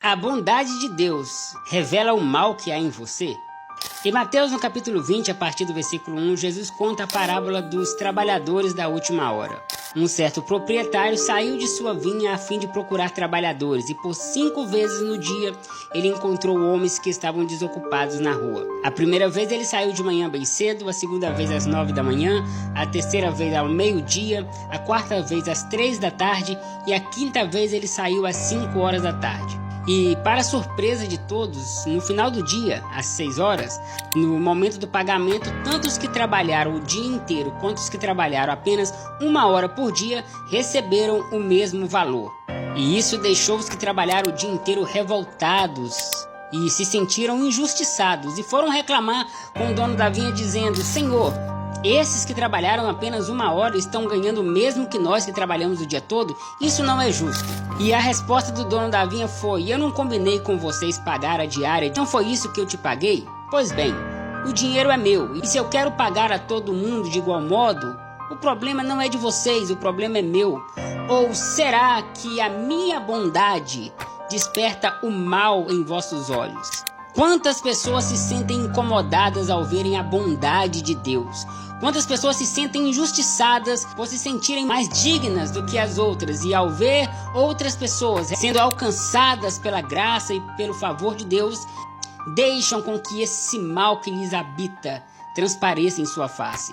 A bondade de Deus revela o mal que há em você? Em Mateus, no capítulo 20, a partir do versículo 1, Jesus conta a parábola dos trabalhadores da última hora. Um certo proprietário saiu de sua vinha a fim de procurar trabalhadores e por 5 vezes no dia ele encontrou homens que estavam desocupados na rua. A primeira vez ele saiu de manhã bem cedo, a segunda vez às 9 da manhã, a terceira vez ao meio-dia, a quarta vez às 3 da tarde e a quinta vez ele saiu às 5 horas da tarde. E, para surpresa de todos, no final do dia, às 6 horas, no momento do pagamento, tanto os que trabalharam o dia inteiro quanto os que trabalharam apenas 1 hora por dia receberam o mesmo valor. E isso deixou os que trabalharam o dia inteiro revoltados e se sentiram injustiçados e foram reclamar com o dono da vinha dizendo: Senhor, esses que trabalharam apenas 1 hora estão ganhando o mesmo que nós que trabalhamos o dia todo? Isso não é justo. E a resposta do dono da vinha foi: eu não combinei com vocês pagar a diária, não foi isso que eu te paguei? Pois bem, o dinheiro é meu, e se eu quero pagar a todo mundo de igual modo, o problema não é de vocês, o problema é meu. Ou será que a minha bondade desperta o mal em vossos olhos? Quantas pessoas se sentem incomodadas ao verem a bondade de Deus? Quantas pessoas se sentem injustiçadas por se sentirem mais dignas do que as outras e ao ver outras pessoas sendo alcançadas pela graça e pelo favor de Deus, deixam com que esse mal que lhes habita transpareça em sua face.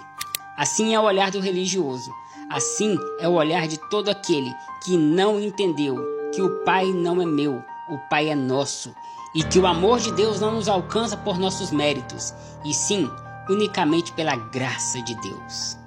Assim é o olhar do religioso. Assim é o olhar de todo aquele que não entendeu que o Pai não é meu, o Pai é nosso. E que o amor de Deus não nos alcança por nossos méritos, e sim, unicamente pela graça de Deus.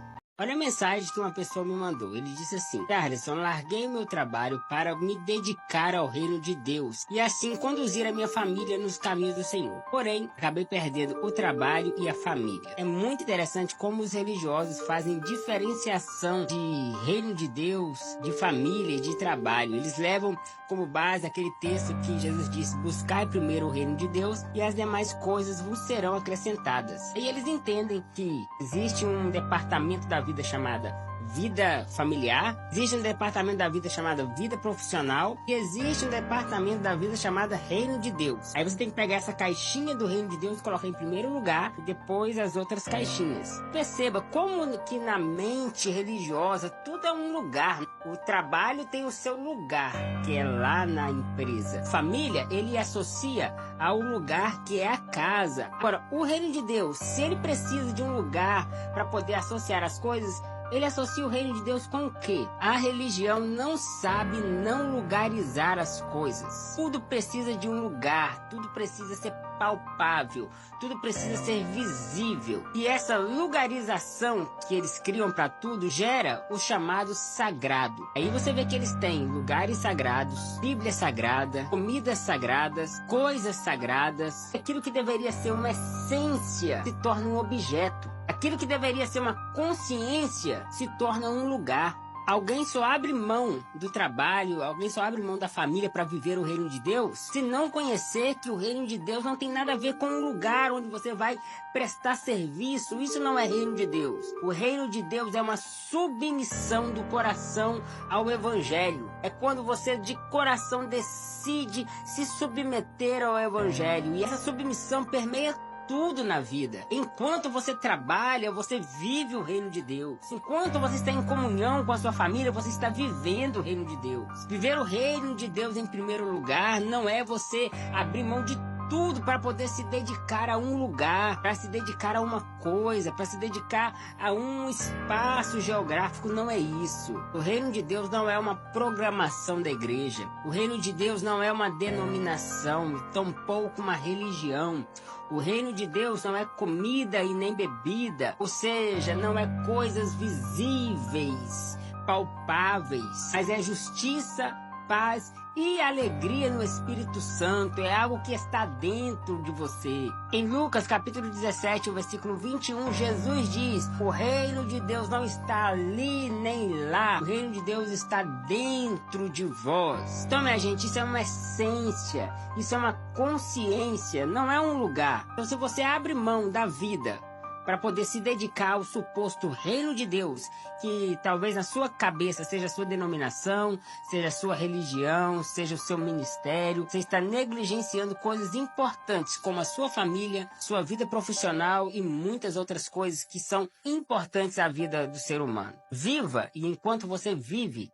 Olha a mensagem que uma pessoa me mandou. Ele disse assim: Carlson, larguei meu trabalho para me dedicar ao reino de Deus e assim conduzir a minha família nos caminhos do Senhor. Porém, acabei perdendo o trabalho e a família. É muito interessante como os religiosos fazem diferenciação de reino de Deus, de família e de trabalho. Eles levam como base aquele texto que Jesus disse: buscai primeiro o reino de Deus e as demais coisas vos serão acrescentadas. E eles entendem que existe um departamento da vida chamada vida familiar, existe um departamento da vida chamada vida profissional e existe um departamento da vida chamada reino de Deus. Aí você tem que pegar essa caixinha do reino de Deus e colocar em primeiro lugar e depois as outras caixinhas. Perceba como que na mente religiosa tudo é um lugar. O trabalho tem o seu lugar, que é lá na empresa. Família, ele associa ao lugar que é a casa. Agora, o reino de Deus, se ele precisa de um lugar para poder associar as coisas, ele associa o reino de Deus com o quê? A religião não sabe não lugarizar as coisas. Tudo precisa de um lugar, tudo precisa ser palpável, tudo precisa ser visível. E essa lugarização que eles criam para tudo gera o chamado sagrado. Aí você vê que eles têm lugares sagrados, Bíblia sagrada, comidas sagradas, coisas sagradas. Aquilo que deveria ser uma essência se torna um objeto. Aquilo que deveria ser uma consciência se torna um lugar. Alguém só abre mão do trabalho, alguém só abre mão da família para viver o reino de Deus, se não conhecer que o reino de Deus não tem nada a ver com um lugar onde você vai prestar serviço. Isso não é reino de Deus. O reino de Deus é uma submissão do coração ao evangelho. É quando você de coração decide se submeter ao evangelho. E essa submissão permeia tudo na vida. Enquanto você trabalha, você vive o reino de Deus. Enquanto você está em comunhão com a sua família, você está vivendo o reino de Deus. Viver o reino de Deus em primeiro lugar não é você abrir mão de tudo para poder se dedicar a um lugar, para se dedicar a uma coisa, para se dedicar a um espaço geográfico. Não é isso. O reino de Deus não é uma programação da igreja. O reino de Deus não é uma denominação, tampouco uma religião. O reino de Deus não é comida e nem bebida, ou seja, não é coisas visíveis, palpáveis, mas é justiça, paz e alegria no Espírito Santo. É algo que está dentro de você. Em Lucas capítulo 17, o versículo 21, Jesus diz: o reino de Deus não está ali nem lá, o reino de Deus está dentro de vós. Então, minha gente, isso é uma essência, isso é uma consciência, não é um lugar. Então, se você abre mão da vida para poder se dedicar ao suposto reino de Deus, que talvez na sua cabeça seja a sua denominação, seja a sua religião, seja o seu ministério. Você está negligenciando coisas importantes como a sua família, sua vida profissional e muitas outras coisas que são importantes à vida do ser humano. Viva, e enquanto você vive,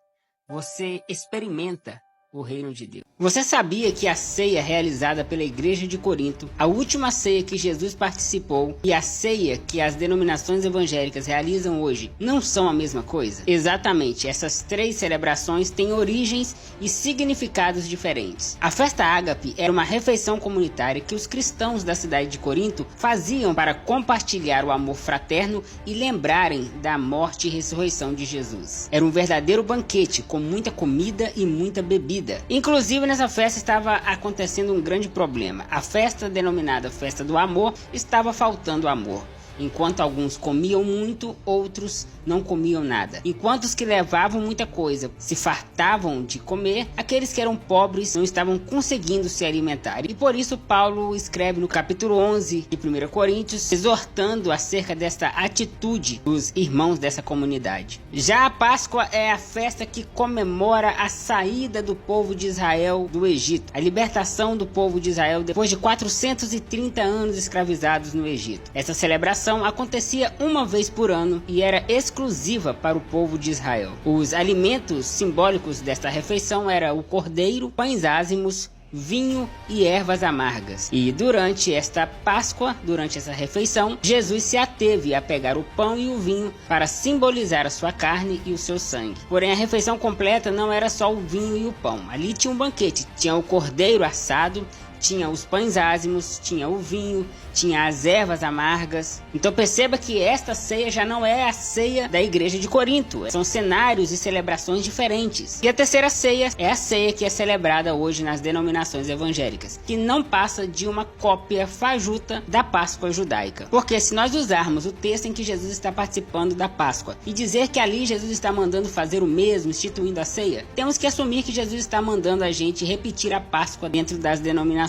você experimenta o reino de Deus. Você sabia que a ceia realizada pela igreja de Corinto, a última ceia que Jesus participou, e a ceia que as denominações evangélicas realizam hoje não são a mesma coisa? Exatamente, essas três celebrações têm origens e significados diferentes. A festa ágape era uma refeição comunitária que os cristãos da cidade de Corinto faziam para compartilhar o amor fraterno e lembrarem da morte e ressurreição de Jesus. Era um verdadeiro banquete com muita comida e muita bebida. Inclusive, nessa festa estava acontecendo um grande problema. A festa denominada Festa do Amor estava faltando amor. Enquanto alguns comiam muito, outros não comiam nada. Enquanto os que levavam muita coisa se fartavam de comer, aqueles que eram pobres não estavam conseguindo se alimentar. E por isso Paulo escreve no capítulo 11 de 1 Coríntios, exortando acerca desta atitude dos irmãos dessa comunidade. Já a Páscoa é a festa que comemora a saída do povo de Israel do Egito, a libertação do povo de Israel depois de 430 anos escravizados no Egito. Essa celebração acontecia uma vez por ano e era exclusiva para o povo de Israel. Os alimentos simbólicos desta refeição eram o cordeiro, pães ázimos, vinho e ervas amargas. E durante esta Páscoa, durante essa refeição, Jesus se ateve a pegar o pão e o vinho para simbolizar a sua carne e o seu sangue. Porém, a refeição completa não era só o vinho e o pão. Ali tinha um banquete, tinha o cordeiro assado, tinha os pães ázimos, tinha o vinho, tinha as ervas amargas. Então perceba que esta ceia já não é a ceia da igreja de Corinto. São cenários e celebrações diferentes. E a terceira ceia é a ceia que é celebrada hoje nas denominações evangélicas, que não passa de uma cópia fajuta da Páscoa judaica. Porque se nós usarmos o texto em que Jesus está participando da Páscoa e dizer que ali Jesus está mandando fazer o mesmo, instituindo a ceia, temos que assumir que Jesus está mandando a gente repetir a Páscoa dentro das denominações.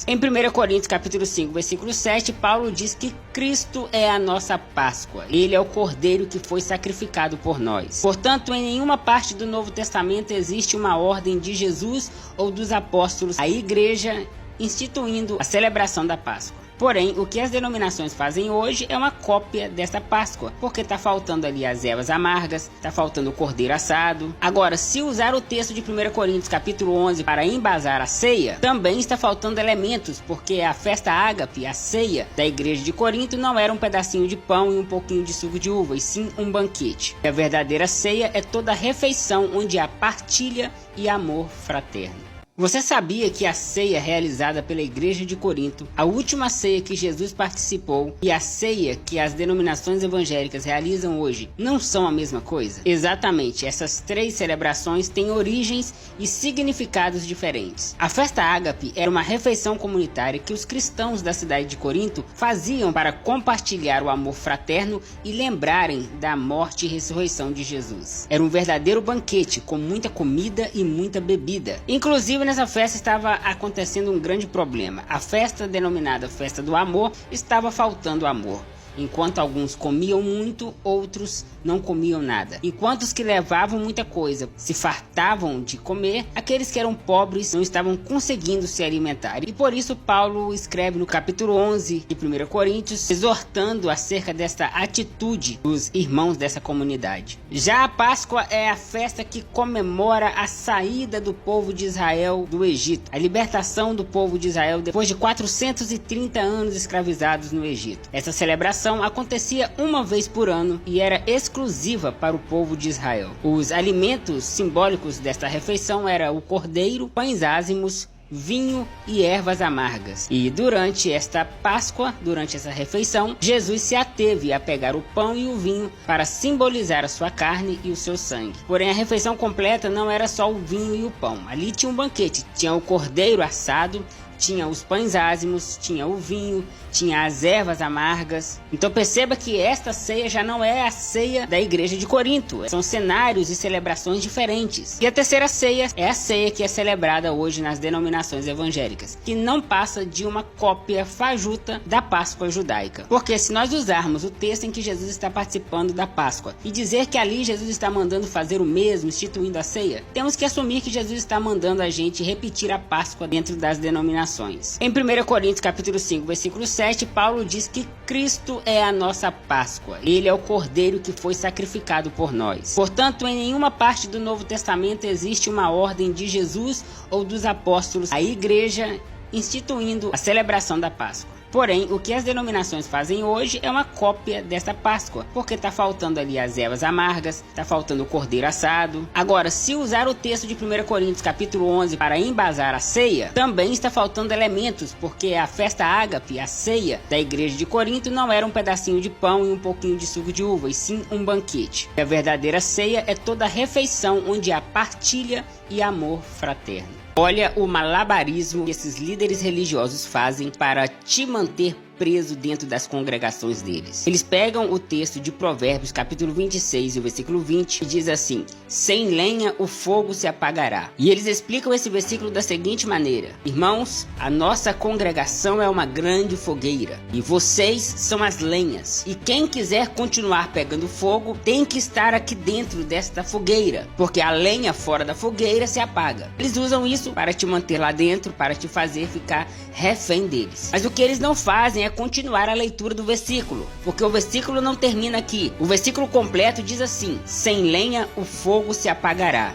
Em 1 Coríntios capítulo 5, versículo 7, Paulo diz que Cristo é a nossa Páscoa. Ele é o cordeiro que foi sacrificado por nós. Portanto, em nenhuma parte do Novo Testamento existe uma ordem de Jesus ou dos apóstolos à igreja instituindo a celebração da Páscoa. Porém, o que as denominações fazem hoje é uma cópia desta Páscoa, porque está faltando ali as ervas amargas, está faltando o cordeiro assado. Agora, se usar o texto de 1 Coríntios capítulo 11 para embasar a ceia, também está faltando elementos, porque a festa ágape, a ceia da igreja de Corinto, não era um pedacinho de pão e um pouquinho de suco de uva, e sim um banquete. A verdadeira ceia é toda a refeição onde há partilha e amor fraterno. Você sabia que a ceia realizada pela igreja de Corinto, a última ceia que Jesus participou, e a ceia que as denominações evangélicas realizam hoje não são a mesma coisa? Exatamente, essas três celebrações têm origens e significados diferentes. A festa ágape era uma refeição comunitária que os cristãos da cidade de Corinto faziam para compartilhar o amor fraterno e lembrarem da morte e ressurreição de Jesus. Era um verdadeiro banquete com muita comida e muita bebida. Inclusive, nessa festa estava acontecendo um grande problema. A festa denominada Festa do Amor estava faltando amor. Enquanto alguns comiam muito, outros não comiam nada. Enquanto os que levavam muita coisa se fartavam de comer, aqueles que eram pobres não estavam conseguindo se alimentar. E por isso Paulo escreve no capítulo 11 de 1 Coríntios, exortando acerca desta atitude dos irmãos dessa comunidade. Já a Páscoa é a festa que comemora a saída do povo de Israel do Egito, a libertação do povo de Israel depois de 430 anos escravizados no Egito. Essa celebração acontecia uma vez por ano e era exclusiva para o povo de Israel. Os alimentos simbólicos desta refeição eram o cordeiro, pães ázimos, vinho e ervas amargas. E durante esta Páscoa, durante essa refeição, Jesus se ateve a pegar o pão e o vinho para simbolizar a sua carne e o seu sangue. Porém, a refeição completa não era só o vinho e o pão. Ali tinha um banquete, tinha o cordeiro assado, tinha os pães ázimos, tinha o vinho, tinha as ervas amargas. Então perceba que esta ceia já não é a ceia da igreja de Corinto. São cenários e celebrações diferentes. E a terceira ceia é a ceia que é celebrada hoje nas denominações evangélicas, que não passa de uma cópia fajuta da Páscoa judaica. Porque se nós usarmos o texto em que Jesus está participando da Páscoa e dizer que ali Jesus está mandando fazer o mesmo, instituindo a ceia, temos que assumir que Jesus está mandando a gente repetir a Páscoa dentro das denominações. Em 1 Coríntios capítulo 5, versículo 7, Paulo diz que Cristo é a nossa Páscoa. Ele é o Cordeiro que foi sacrificado por nós. Portanto, em nenhuma parte do Novo Testamento existe uma ordem de Jesus ou dos apóstolos à igreja instituindo a celebração da Páscoa. Porém, o que as denominações fazem hoje é uma cópia desta Páscoa, porque está faltando ali as ervas amargas, está faltando o cordeiro assado. Agora, se usar o texto de 1 Coríntios capítulo 11 para embasar a ceia, também está faltando elementos, porque a festa ágape, a ceia da igreja de Corinto, não era um pedacinho de pão e um pouquinho de suco de uva, e sim um banquete. A verdadeira ceia é toda a refeição onde há partilha e amor fraterno. Olha o malabarismo que esses líderes religiosos fazem para te manter preso dentro das congregações deles. Eles pegam o texto de Provérbios capítulo 26 e o versículo 20 e diz assim: sem lenha o fogo se apagará. E eles explicam esse versículo da seguinte maneira: irmãos, a nossa congregação é uma grande fogueira e vocês são as lenhas, e quem quiser continuar pegando fogo tem que estar aqui dentro desta fogueira, porque a lenha fora da fogueira se apaga. Eles usam isso para te manter lá dentro, para te fazer ficar refém deles. Mas o que eles não fazem é continuar a leitura do versículo, porque o versículo não termina aqui. O versículo completo diz assim: sem lenha o fogo se apagará,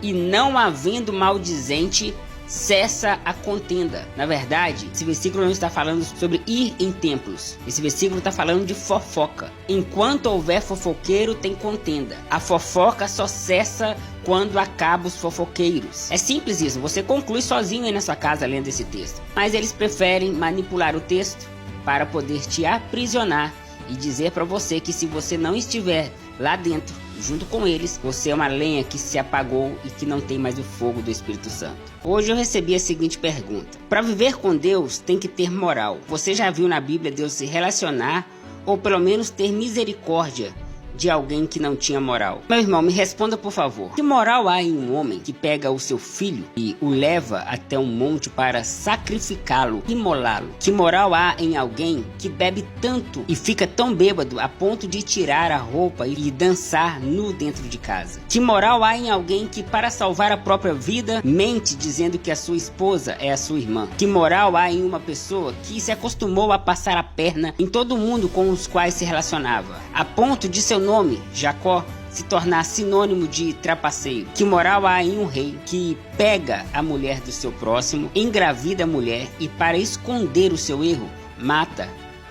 e não havendo maldizente cessa a contenda. Na verdade, esse versículo não está falando sobre ir em templos. Esse versículo está falando de fofoca. Enquanto houver fofoqueiro, tem contenda. A fofoca só cessa quando acabam os fofoqueiros. É simples isso, você conclui sozinho aí na sua casa lendo esse texto. Mas eles preferem manipular o texto para poder te aprisionar e dizer para você que se você não estiver lá dentro, junto com eles, você é uma lenha que se apagou e que não tem mais o fogo do Espírito Santo. Hoje eu recebi a seguinte pergunta: para viver com Deus tem que ter moral. Você já viu na Bíblia Deus se relacionar ou pelo menos ter misericórdia de alguém que não tinha moral? Meu irmão, me responda por favor. Que moral há em um homem que pega o seu filho e o leva até um monte para sacrificá-lo, imolá-lo? Que moral há em alguém que bebe tanto e fica tão bêbado a ponto de tirar a roupa e dançar nu dentro de casa? Que moral há em alguém que, para salvar a própria vida, mente dizendo que a sua esposa é a sua irmã? Que moral há em uma pessoa que se acostumou a passar a perna em todo mundo com os quais se relacionava, a ponto de seu nome, Jacó, se tornar sinônimo de trapaceiro? Que moral há em um rei que pega a mulher do seu próximo, engravida a mulher e, para esconder o seu erro, mata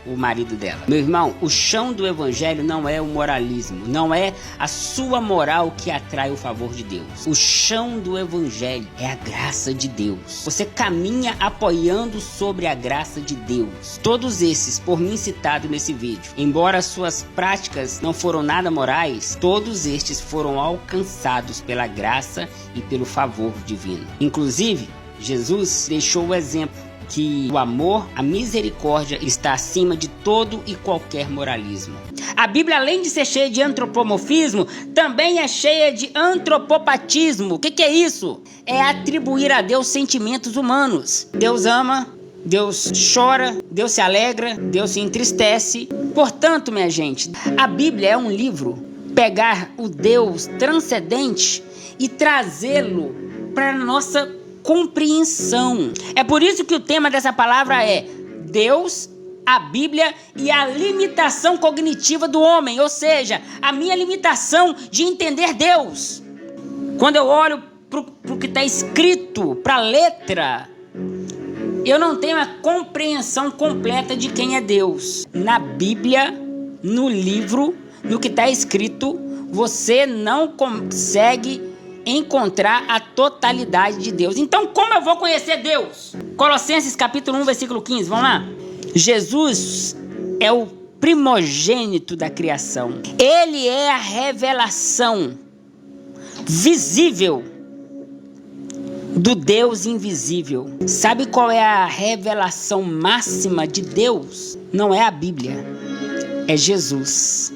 o marido dela? Meu irmão, o chão do evangelho não é o moralismo, não é a sua moral que atrai o favor de Deus. O chão do evangelho é a graça de Deus. Você caminha apoiando sobre a graça de Deus. Todos esses, por mim citado nesse vídeo, embora suas práticas não foram nada morais, todos estes foram alcançados pela graça e pelo favor divino. Inclusive, Jesus deixou o exemplo que o amor, a misericórdia está acima de todo e qualquer moralismo. A Bíblia, além de ser cheia de antropomorfismo, também é cheia de antropopatismo. O que é isso? É atribuir a Deus sentimentos humanos. Deus ama, Deus chora, Deus se alegra, Deus se entristece. Portanto, minha gente, a Bíblia é um livro. Pegar o Deus transcendente e trazê-lo para a nossa compreensão. É por isso que o tema dessa palavra é Deus, a Bíblia e a limitação cognitiva do homem, ou seja, a minha limitação de entender Deus. Quando eu olho para o que está escrito, para a letra, eu não tenho a compreensão completa de quem é Deus. Na Bíblia, no livro, no que está escrito, você não consegue encontrar a totalidade de Deus. Então, como eu vou conhecer Deus? Colossenses capítulo 1, versículo 15, vamos lá? Jesus é o primogênito da criação. Ele é a revelação visível do Deus invisível. Sabe qual é a revelação máxima de Deus? Não é a Bíblia, é Jesus.